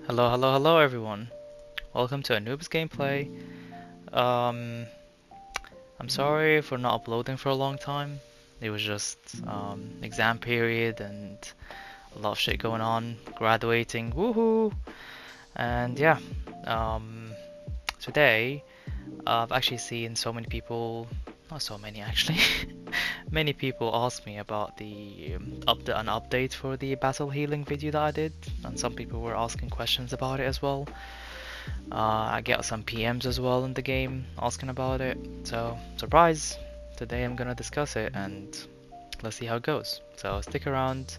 Hello, hello, hello everyone. Welcome to Anubis gameplay. Um, I'm sorry for not uploading for a long time. It was just exam period and a lot of shit going on. Graduating, woohoo! And yeah, um, today I've actually seen so many people, not so many actually, many people ask me about the an update for the battle healing video that I did, and some people were asking questions about it as well. I get some PMs as well in the game asking about it. So, surprise! Today I'm gonna discuss it and let's see how it goes. So, stick around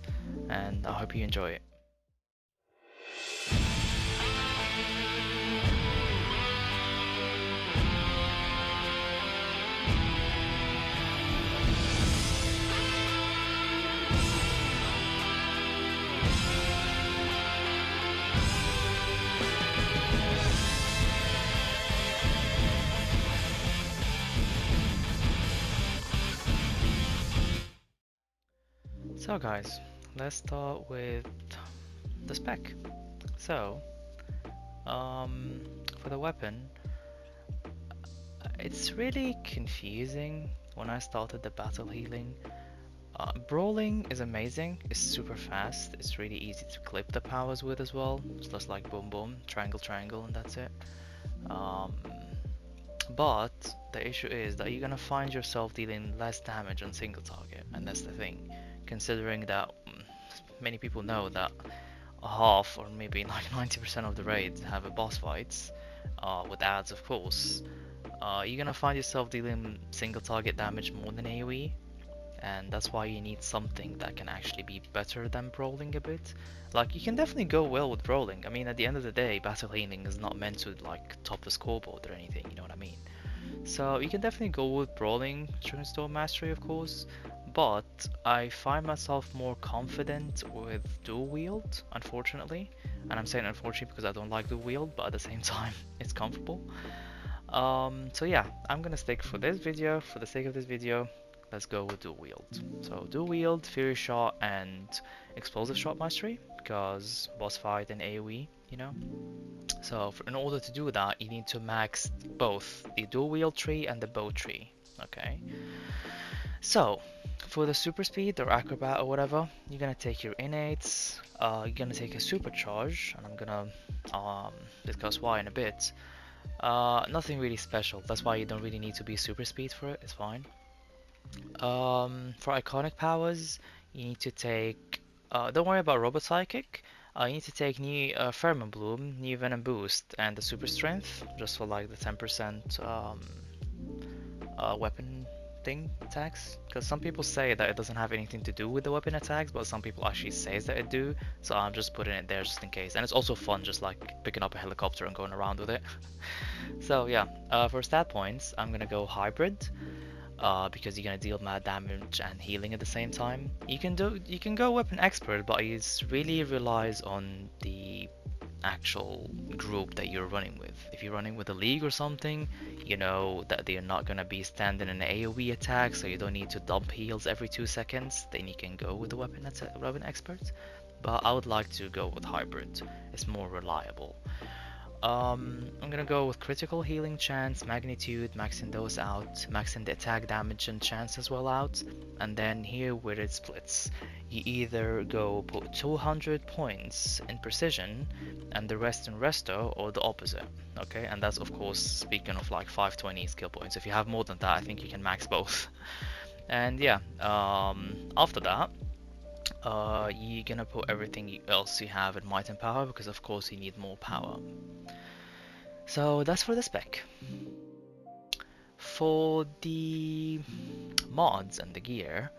and I hope you enjoy it. So, guys, let's start with the spec. So, um, for the weapon, it's really confusing when I started the battle healing. Brawling is amazing, it's super fast, it's really easy to clip the powers with as well. It's just like boom boom, triangle triangle, and that's it. Um, but the issue is that you're gonna find yourself dealing less damage on single target, and that's the thing. Considering that many people know that half or maybe like 90% of the raids have a boss fights, with ads of course, you're gonna find yourself dealing single target damage more than AoE, and that's why you need something that can actually be better than brawling a bit. Like, you can definitely go well with brawling. I mean, at the end of the day, battle healing is not meant to like top the scoreboard or anything, you know what I mean? So you can definitely go with brawling during Storm Mastery, of course, but I find myself more confident with dual wield, unfortunately. And I'm saying unfortunately because I don't like dual wield, but at the same time, it's comfortable. So yeah, I'm gonna stick for this video, for the sake of this video, let's go with dual wield. So dual wield, Fury Shot, and Explosive Shot Mastery, because boss fight and AoE, you know? So in order to do that, you need to max both the dual wield tree and the bow tree, okay? So, for the super speed or acrobat or whatever, you're gonna take your innates, you're gonna take a supercharge, and I'm gonna discuss why in a bit. Nothing really special. That's why you don't really need to be super speed for it. It's fine. For iconic powers, you need to take. Don't worry about Robot Psychic. You need to take new Pheromone Bloom, new Venom Boost, and the Super Strength, just for like the 10% weapon thing attacks. Because some people say that it doesn't have anything to do with the weapon attacks, but some people actually say that it do. So I'm just putting it there just in case. And it's also fun, just like picking up a helicopter and going around with it. So yeah, for stat points, I'm gonna go hybrid, because you're gonna deal mad damage and healing at the same time. You can go weapon expert, but it really relies on the actual group that you're running with. If you're running with a league or something, you know that they're not gonna be standing in an AoE attack, so you don't need to dump heals every 2 seconds. Then you can go with the weapon expert. But I would like to go with hybrid. It's more reliable. I'm gonna go with critical healing chance, magnitude, maxing those out, maxing the attack damage and chance as well out, and then here where it splits, you either go put 200 points in precision and the rest in resto, or the opposite, okay? And that's of course speaking of like 520 skill points. If you have more than that, I think you can max both. And yeah, after that, you're gonna put everything else you have in might and power, because of course you need more power. So that's for the spec. For the mods and the gear,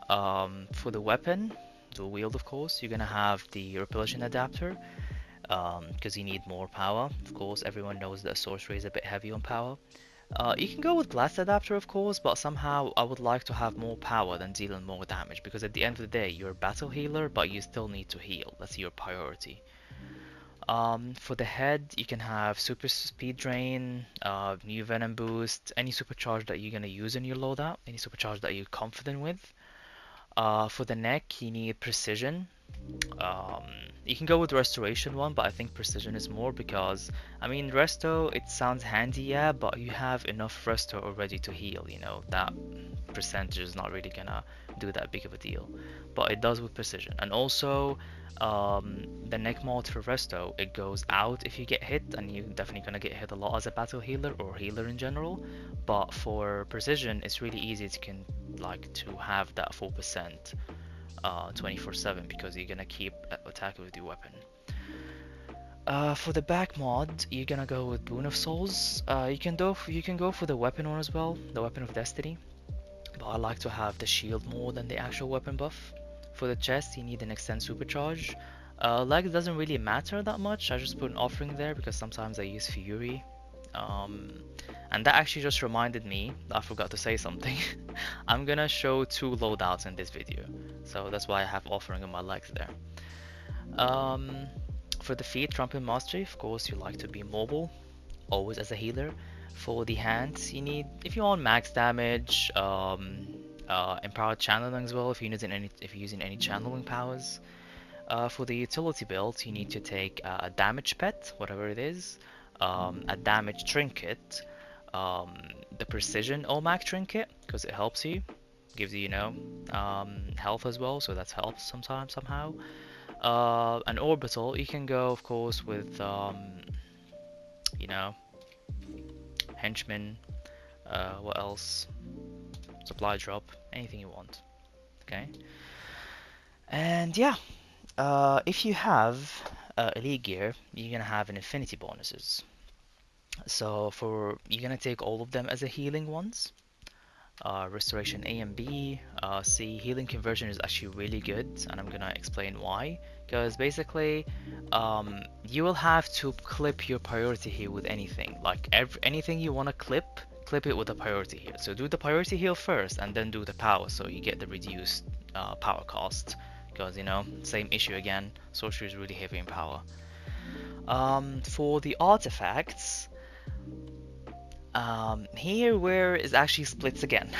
for the weapon, dual wield of course, you're gonna have the repulsion adapter, because you need more power. Of course, everyone knows that sorcery is a bit heavy on power. You can go with blast adapter of course, but somehow I would like to have more power than dealing more damage, because at the end of the day, you're a battle healer, but you still need to heal. That's your priority. For the head, you can have super speed drain, new venom boost, any supercharge that you're gonna use in your loadout, any supercharge that you're confident with. For the neck, you need precision. Um, you can go with restoration one, but I think precision is more because, I mean, resto, it sounds handy, yeah, but you have enough resto already to heal, you know, that percentage is not really gonna do that big of a deal, but it does with precision. And also, the neck mod for resto, it goes out if you get hit, and you're definitely gonna get hit a lot as a battle healer or healer in general, but for precision, it's really easy to have that 4%. 24/7 because you're gonna keep attacking with your weapon. For the back mod, you're gonna go with Boon of Souls. You can go for the weapon one as well, the Weapon of Destiny. But I like to have the shield more than the actual weapon buff. For the chest, you need an Extend Supercharge. Leg doesn't really matter that much. I just put an offering there because sometimes I use Fury. And that actually just reminded me, I forgot to say something. I'm gonna show 2 loadouts in this video, so that's why I have offering on my legs there. For the feet, Trumpet Mastery, of course you like to be mobile, always as a healer. For the hands, you need, if you want max damage, empowered channeling as well if you're using any channeling powers. For the utility build, you need to take a damage pet, whatever it is, a damage trinket, the precision OMAC trinket because it helps you, gives you, health as well, so that helps sometimes somehow. An orbital, you can go of course with you know henchman, what else, supply drop, anything you want. Okay, and yeah, if you have elite gear, you're gonna have an affinity bonuses. So you're gonna take all of them as a healing ones. Restoration A and B. C, healing conversion is actually really good, and I'm gonna explain why. Because basically, you will have to clip your priority heal with anything. Like anything you want to clip it with a priority heal. So do the priority heal first, and then do the power, so you get the reduced power cost. Because same issue again. Sorcery is really heavy in power. For the artifacts. Here where it actually splits again.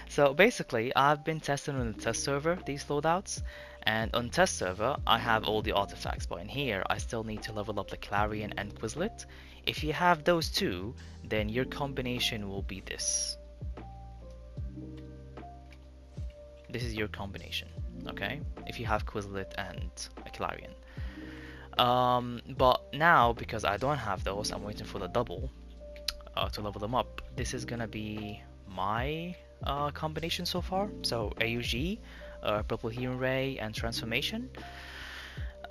So basically, I've been testing on the test server these loadouts, and on test server I have all the artifacts, but in here I still need to level up the Clarion and Quizlet. If you have those two, then your combination will be this. This is your combination, okay? If you have Quizlet and a Clarion. But now, because I don't have those, I'm waiting for the double. To level them up. This is gonna be my combination so far. So AUG, Purple Healing Ray, and Transformation.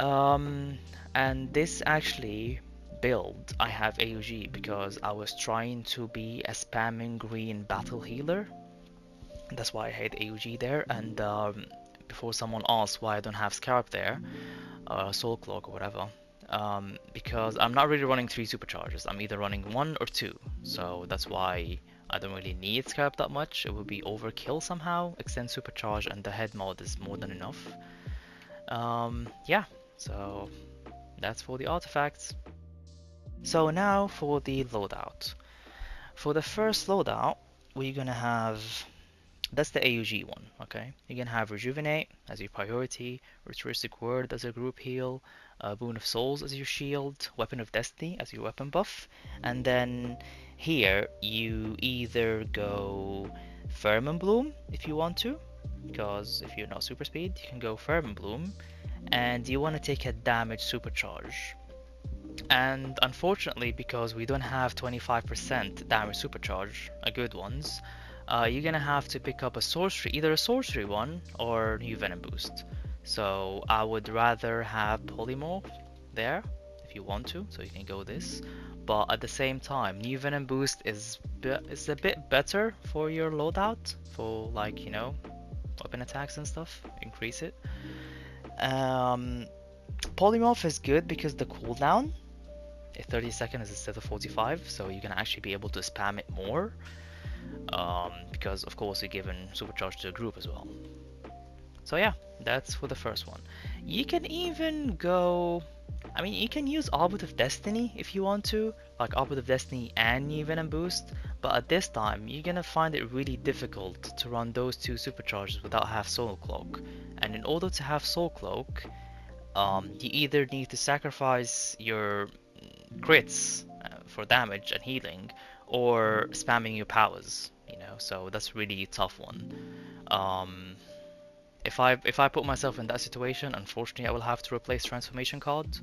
And this actually build, I have AUG because I was trying to be a spamming green battle healer. That's why I hate AUG there. And before someone asks why I don't have Scarab there, Soul Cloak or whatever. Because I'm not really running 3 supercharges, I'm either running 1 or 2, so that's why I don't really need Scarab that much. It would be overkill somehow. Extend supercharge and the head mod is more than enough. Yeah, so that's for the artifacts. So now for the loadout. For the first loadout, we're gonna have, that's the AUG one, okay? You're gonna have Rejuvenate as your priority, Ritualistic Word as a group heal, Boon of Souls as your shield, Weapon of Destiny as your weapon buff, and then here you either go Firm Bloom if you want to, because if you're not super speed, you can go Firm Bloom, and you want to take a damage supercharge. And unfortunately, because we don't have 25% damage supercharge, a good ones, you're gonna have to pick up a sorcery, either a sorcery one or new venom boost. So I would rather have polymorph there if you want to, so you can go this. But at the same time, new venom boost is a bit better for your loadout, for weapon attacks and stuff. Increase it. Polymorph is good because the cooldown is 30 seconds instead of 45, so you're gonna actually be able to spam it more. Because of course you're given supercharge to a group as well. So yeah, that's for the first one. You can even go I mean, you can use Arbit of Destiny if you want to, like Arbit of Destiny and New Venom Boost, but at this time, you're gonna find it really difficult to run those two supercharges without have Soul Cloak. And in order to have Soul Cloak, you either need to sacrifice your crits for damage and healing, or spamming your powers, you know, so that's really a tough one. Um, if I put myself in that situation, unfortunately I will have to replace transformation cards.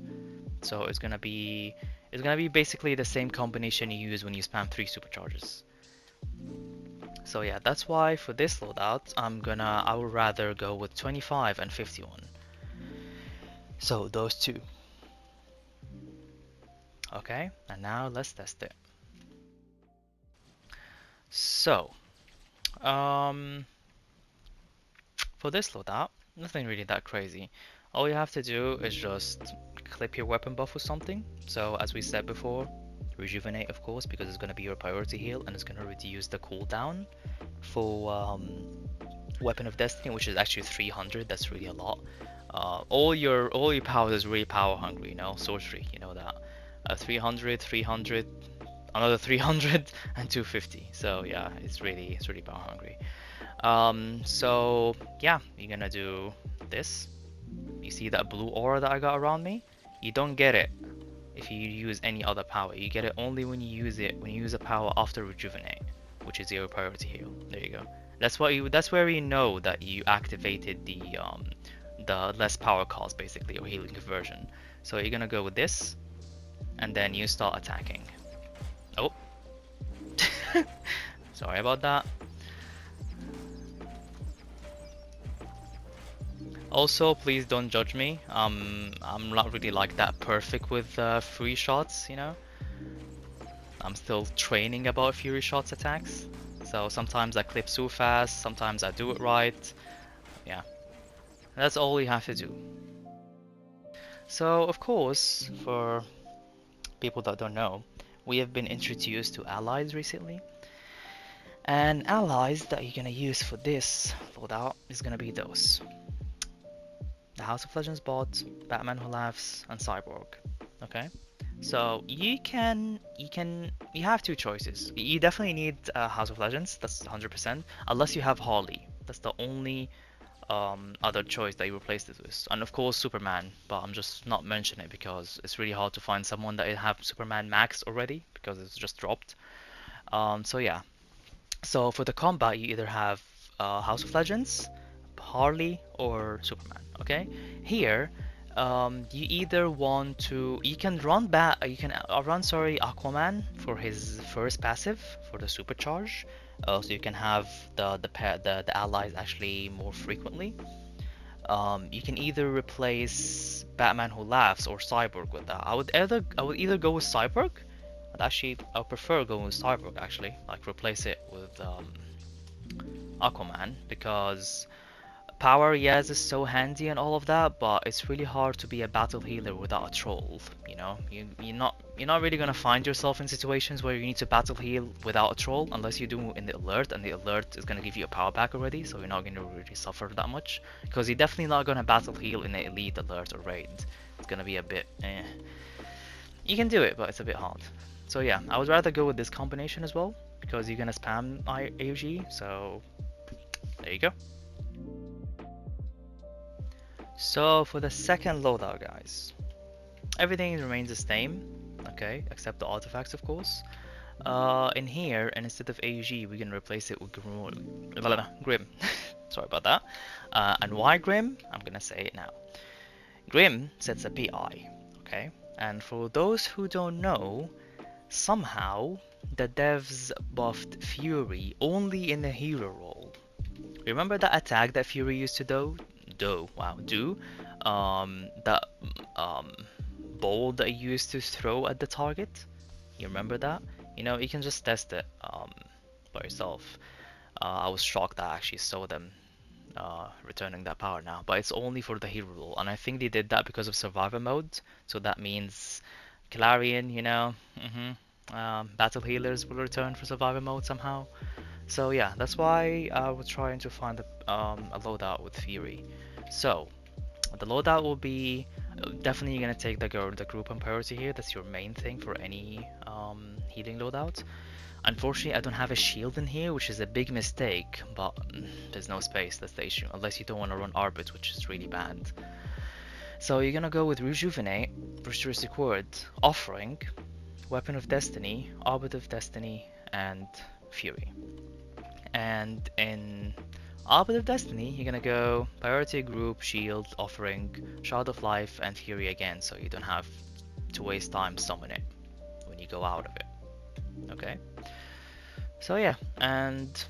So it's gonna be basically the same combination you use when you spam 3 supercharges. So yeah, that's why for this loadout I would rather go with 25 and 51. So those two. Okay, and now let's test it. So, um, for this loadout, nothing really that crazy. All you have to do is just clip your weapon buff with something. So as we said before, rejuvenate of course, because it's going to be your priority heal and it's going to reduce the cooldown for weapon of destiny, which is actually 300. That's really a lot. All your powers is really power hungry, you know, sorcery, you know that. 300, 300, another 300, and 250. So yeah, it's really power hungry. So yeah, you're gonna do this. You see that blue aura that I got around me? You don't get it if you use any other power. You get it only when you use a power after rejuvenate, which is your priority heal. There you go. That's where you know that you activated the less power cost basically, or healing conversion. So you're gonna go with this, and then you start attacking. Oh, sorry about that. Also, please don't judge me. I'm not really like that perfect with free shots, you know. I'm still training about Fury Shots attacks. So sometimes I clip too fast, sometimes I do it right. Yeah, that's all you have to do. So of course, for people that don't know, we have been introduced to allies recently. And allies that you're gonna use for this loadout is gonna be those. The House of Legends bot, Batman Who Laughs, and Cyborg. Okay? So you have two choices. You definitely need House of Legends, that's 100%, unless you have Harley. That's the only other choice that you replace this with. And of course Superman, but I'm just not mentioning it because it's really hard to find someone that have Superman max already because it's just dropped. So yeah. So for the combat you either have House of Legends, Harley, or Superman. Okay? Here you either want to you can run Aquaman for his first passive for the supercharge, so you can have the allies actually more frequently. You can either replace Batman Who Laughs or Cyborg with that. I would either go with Cyborg. I prefer going with Cyborg actually, like replace it with Aquaman, because power, yes, is so handy and all of that, but it's really hard to be a battle healer without a troll. You know, you're not really gonna find yourself in situations where you need to battle heal without a troll, unless you do in the alert, and the alert is gonna give you a power back already, so you're not gonna really suffer that much. Because you're definitely not gonna battle heal in the elite, alert, or raid. It's gonna be a bit. You can do it, but it's a bit hard. So yeah, I would rather go with this combination as well, because you're gonna spam AOG. So there you go. So for the second loadout, guys, everything remains the same, okay, except the artifacts, of course. In here, and instead of AUG, we're gonna replace it with Grim. Sorry about that. And why Grim? I'm gonna say it now. Grim sets a PI, okay? And for those who don't know, somehow the devs buffed Fury only in the hero role. Remember that attack that Fury used to do? That bowl that you used to throw at the target. You remember that? You know, you can just test it by yourself. I was shocked that I actually saw them returning that power now, but it's only for the hero role, and I think they did that because of survivor mode. So that means Clarion, you know, battle healers will return for survivor mode somehow. So yeah, that's why I was trying to find a loadout with Fury. So the loadout will be Definitely you're gonna take the group on priority here. That's your main thing for any healing loadout. Unfortunately, I don't have a shield in here, which is a big mistake, but there's no space, that's the issue, unless you don't want to run Arbit, which is really bad. So you're gonna go with Rejuvenate, Restoristic Word, Offering, Weapon of Destiny, Arbit of Destiny, and Fury. And in Arbit of Destiny, you're gonna go Priority, Group, Shield, Offering, Shard of Life, and Fury again, so you don't have to waste time summon it when you go out of it. Okay? So yeah, and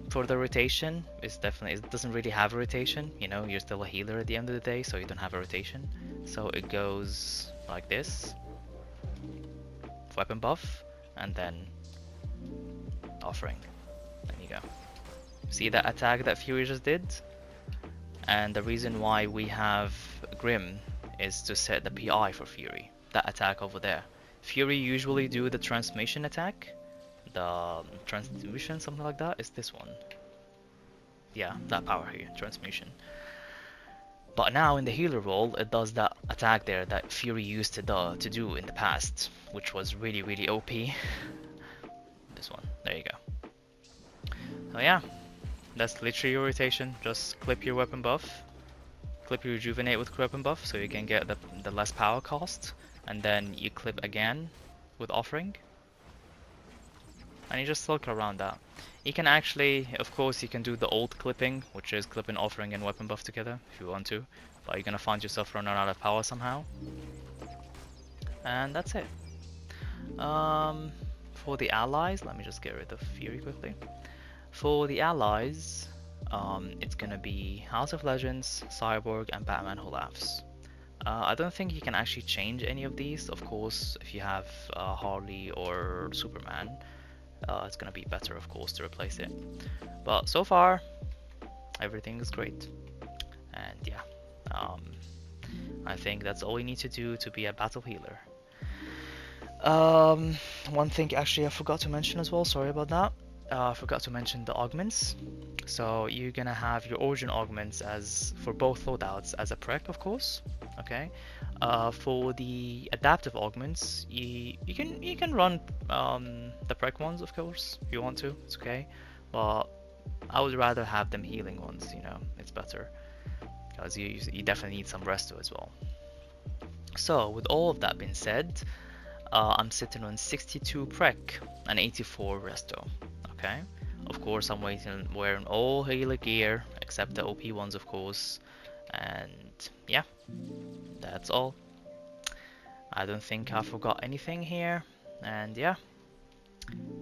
for the rotation, it doesn't really have a rotation, you know, you're still a healer at the end of the day, so you don't have a rotation. So it goes like this, weapon buff, and then offering. There you go. See that attack that Fury just did? And the reason why we have Grim is to set the PI for Fury, that attack over there. Fury usually do the transmission attack, the transmission, something like that. Is this one? Yeah, that power here, transmission. But now in the healer role, it does that attack there that Fury used to do in the past, which was really OP. This one, there you go. So yeah, that's literally your rotation. Just clip your weapon buff, clip your rejuvenate with weapon buff, so you can get the less power cost, and then you clip again with offering, and you just circle around that. You can actually, of course, you can do the old clipping, which is clipping offering and weapon buff together if you want to, but you're gonna find yourself running out of power somehow. And that's it. For the allies, let me just get rid of Fury quickly. For the allies, it's gonna be House of Legends, Cyborg, and Batman Who Laughs. I don't think you can actually change any of these. Of course, if you have Harley or Superman, it's gonna be better, of course, to replace it. But so far, everything is great. And yeah, I think that's all you need to do to be a battle healer. One thing actually I forgot to mention as well, sorry about that. I forgot to mention the augments. So you're gonna have your origin augments as for both loadouts as a prec, of course. Okay. For the adaptive augments, you can run the prec ones, of course, if you want to. It's okay, but I would rather have them healing ones. You know, it's better because you definitely need some resto as well. So with all of that being said, I'm sitting on 62 prec and 84 resto. Okay. Of course, I'm wearing all healer gear except the OP ones, of course. And yeah, that's all. I don't think I forgot anything here. And yeah,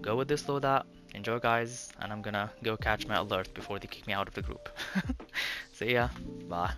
go with this loadout. Enjoy, guys. And I'm gonna go catch my alert before they kick me out of the group. See ya. Bye.